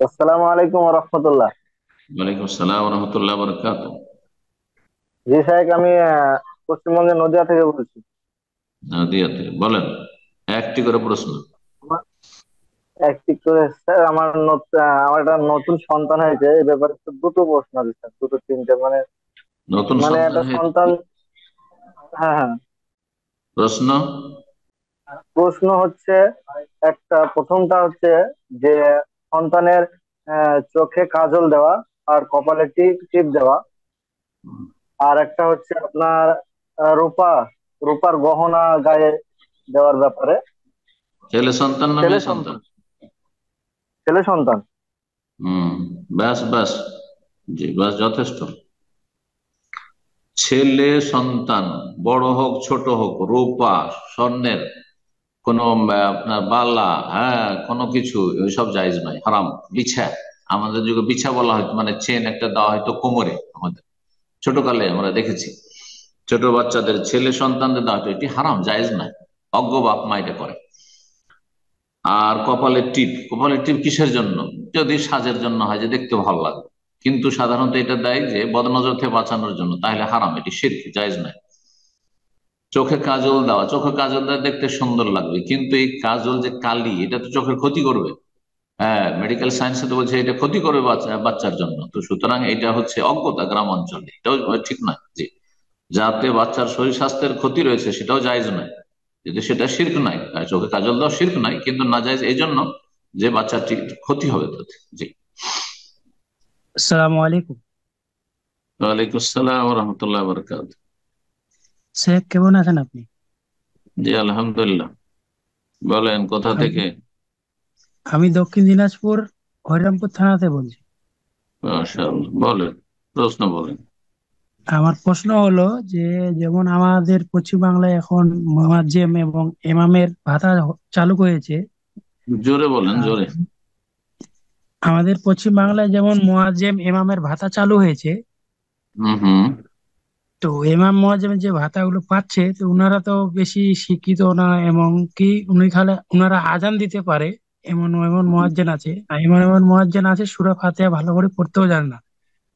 আসসালামু আলাইকুম রহমতুল্লাহ। ওয়ালাইকুম আসসালাম রহমতুল্লাহ বরকাত। জি সাহেব, আমি পশ্চিমবঙ্গের নদিয়া থেকে বলছি। দিয়াতে বলেন, একটি করে প্রশ্ন। আমার একটি করে স্যার, আমার একটা নতুন সন্তান হয়েছে, এই ব্যাপারে একটু দুটো প্রশ্ন আছে স্যার, দুটো তিনটে মানে নতুন মানে সন্তান একটা হয়েছে সন্তান। কি হ্যাঁ, হ্যাঁ। প্রশ্ন? প্রশ্ন হচ্ছে, একটা প্রথমটা হচ্ছে যে সন্তানের চোখে কাজল দেওয়া আর কপালে টিপ টিপ দেওয়া। আর একটা হচ্ছে আপনার রূপা রূপার গহনা গায়ে দেওয়ার ব্যাপারে। ছেলে সন্তান না ছেলে মেয়ে সন্তান? সন্তান, ছেলে সন্তান। হম, ব্যাস ব্যাস, জি ব্যাস যথেষ্ট। ছেলে সন্তান, বড় হোক ছোট হোক, রূপা, স্বর্ণের কোনো আপনার বালা, হ্যাঁ কোনো কিছু, ওইসব জায়েজ নয়, হারাম। বিছা, আমাদের যুগে বিছা বলা হয়তো, মানে চেন একটা দেওয়া হয়তো কোমরে, আমাদের ছোটকালে আমরা দেখেছি ছোট বাচ্চাদের ছেলে সন্তানদের দেওয়া হতো, এটি হারাম, জায়েজ নয়। অজ্ঞ বাপ মা এটা করে। আর কপালের টিপ, কপালের টিপ কিসের জন্য? যদি সাজের জন্য হয়, যে দেখতে ভালো লাগবে, কিন্তু সাধারণত এটা দেয় যে বদনজর থেকে বাঁচানোর জন্য, তাহলে হারাম, এটি শিরক, জায়েজ নয়। চোখে কাজল দেওয়া, চোখে কাজল দেওয়া দেখতে সুন্দর লাগবে, কিন্তু এই কাজল যে কালি, এটা তো চোখের ক্ষতি করবে। হ্যাঁ, মেডিকেল সায়েন্সে তো বলছে এটা ক্ষতি করবে বাচ্চার জন্য, তো সুতরাং এটা হচ্ছে অজ্ঞতা গ্রাম অঞ্চলে, এটাও ঠিক নয়। জি, যাতে বাচ্চার শরীর স্বাস্থ্যের ক্ষতি রয়েছে সেটাও জায়েজ নয়, কিন্তু সেটা শিরক নাই। আর চোখে কাজল দেওয়া শিরক নাই, কিন্তু না জায়েজ এই জন্য যে বাচ্চাটি ক্ষতি হবে তাতে। জি। আসসালামু আলাইকুম। ওয়ালাইকুম আসসালাম রহমতুল্লাহ বরকাত। শেখ, কেমন আছেন আপনি? জি আলহামদুলিল্লাহ। বলেন কোথা আমি থেকে? আমি দক্ষিণ দিনাজপুর হরিরামপুর থানাতে বলছি। মাশাআল্লাহ, বলেন, প্রশ্ন বলেন। আমার প্রশ্ন হলো যে, যেমন আমাদের পশ্চিম বাংলায় এখন মুয়াজ্জেম এবং ইমামের ভাতা চালু হয়েছে। জোরে বলেন, আহ, জোরে। আমাদের পশ্চিম বাংলায় যেমন মুয়াজ্জেম ইমামের ভাতা চালু হয়েছে, হুম হুম। তো ইমাম মুয়াজ্জেমের যে ভাতাগুলো পাচ্ছে, তো উনারা তো বেশি শিক্ষিত না, এবং কি উনারা আজান দিতে পারে। এমন এমন মুয়াজ্জিন আছে, আর এমন এমন মুয়াজ্জিন আছে সূরা ফাতিহা ভালো করে পড়তেও জানে না,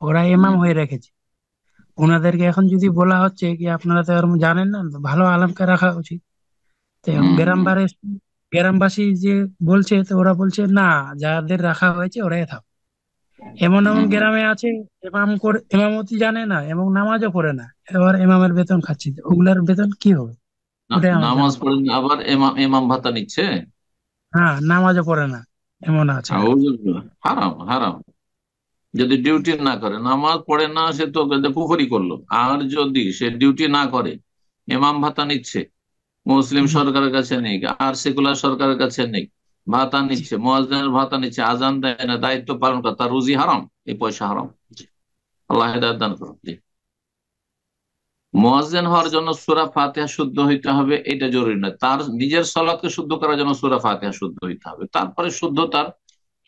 ওরা ইমাম হুম, হয়ে রেখেছে। ওনাদেরকে এখন যদি বলা হচ্ছে কি আপনারা তো আর জানেন না, তো ভালো আলেমকে রাখা উচিত। তো এখন হুম, হুম। গ্রামবাসী যে বলছে, তো ওরা বলছে না, যাদের রাখা হয়েছে ওরাই থাক। এমন এমন হুম। গ্রামে আছে, ইমামতি জানে না এবং নামাজও পড়ে না, এবার ইমামের বেতন খাচ্ছে, তো ওগুলার বেতন কি হবে? ওটাই আমার নামাজ জানা। পড়েন আবার এমাম এমাম ভাতা নিচ্ছে? হ্যাঁ, নামাজও পড়ে না, এমন আছে। আউযুবিল্লাহ, হারাম হারাম। যদি ডিউটি না করে, নামাজ পড়ে না, সে তো কুফরি করলো। আর যদি সে ডিউটি না করে, এমাম ভাতা নিচ্ছে, মুসলিম জি, সরকারের কাছে নেই, আর সেকুলার সরকারের কাছে নেই, ভাতা জি। নিচ্ছে, মুয়াজ্জিনের ভাতা নিচ্ছে, আজান দেয় না, দায়িত্ব পালন করে, তার রুজি হারাম, এই পয়সা হারাম। জি, আল্লাহ হেদায়েত দান করুন। জি। মুয়াজ্জিন হওয়ার জন্য সূরা ফাতিহা শুদ্ধ হইতে হবে, এটা জরুরি নয়। তার নিজের সালাতকে শুদ্ধ করার জন্য সূরা ফাতিহা শুদ্ধ হইতে হবে, তারপরে শুদ্ধতার,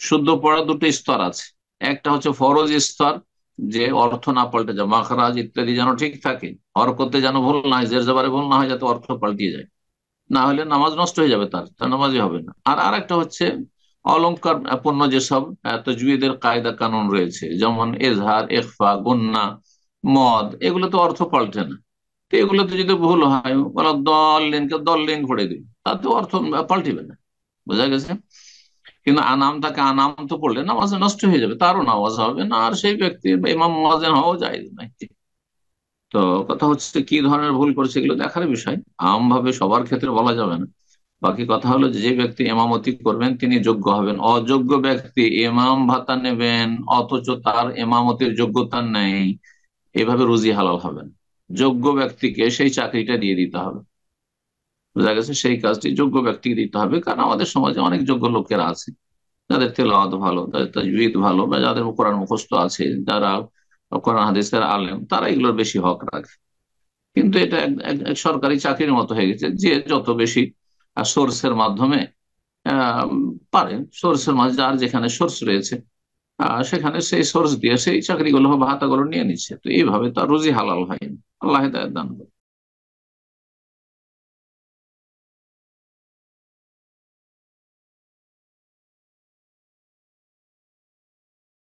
শুদ্ধ পড়ার দুটো স্তর আছে। একটা হচ্ছে ফরজ স্তর, যে অর্থ না পাল্টে যায়, মাখরাজ ইত্যাদি যেন ঠিক থাকে, হরকতে যেন ভুল না হয়, জের জবরে ভুল না হয়, যাতে অর্থ পাল্টিয়ে যায়, না হলে নামাজ নষ্ট হয়ে যাবে, তার তার নামাজই হবে না। আর আরেকটা হচ্ছে অলংকার পূর্ণ যেসব তাজউইদের কায়দা কানুন রয়েছে, যেমন এজহার, ইখফা, গুন্না, মদ, এগুলো তো অর্থ পাল্টে না। তো এগুলোতে যদি ভুল হয়, বলা দলিনকে দলিন ভরে দিবে, তাতে অর্থ পাল্টিবে না। বোঝা গেছে? কিন্তু আনাম থাকে, আনাম তো পড়লে নামাজ নষ্ট হয়ে যাবে, তারও নামাজ হবে না, আর সেই ব্যক্তি ইমাম মুয়াজ্জিন হওয়াও যায় নাই। তো কথা হচ্ছে কি ধরনের ভুল করেছে এগুলো দেখার বিষয়, আম ভাবে সবার ক্ষেত্রে বলা যাবে না। বাকি কথা হলো যে যে ব্যক্তি ইমামতি করবেন তিনি যোগ্য হবেন। অযোগ্য ব্যক্তি ইমাম ভাতা নেবেন অথচ তার ইমামতির যোগ্যতা নেই, এভাবে রুজি হালাল হবে না। যোগ্য ব্যক্তিকে সেই চাকরিটা দিয়ে দিতে হবে। বোঝা গেছে? সেই কাজটি যোগ্য ব্যক্তিকে দিতে হবে, কারণ আমাদের সমাজে অনেক যোগ্য লোকেরা আছে, যাদের তেলাওয়াত ভালো, যাদের তাজবিদ ভালো, বা যাদের কোরআন মুখস্থ আছে, যারা কোরআন হাদিসের আলেম, তারা এগুলোর বেশি হক রাখে। কিন্তু এটা এক সরকারি চাকরির মতো হয়ে গেছে, যে যত বেশি সোর্সের মাধ্যমে আহ, পারে, সোর্সের মাঝে যার যেখানে সোর্স রয়েছে, সেখানে সেই সোর্স দিয়ে সেই চাকরিগুলো বা ভাতাগুলো নিয়ে নিচ্ছে। তো এইভাবে তো আর রুজি হালাল হয়নি। আল্লাহ হেদায়েত দান করুন।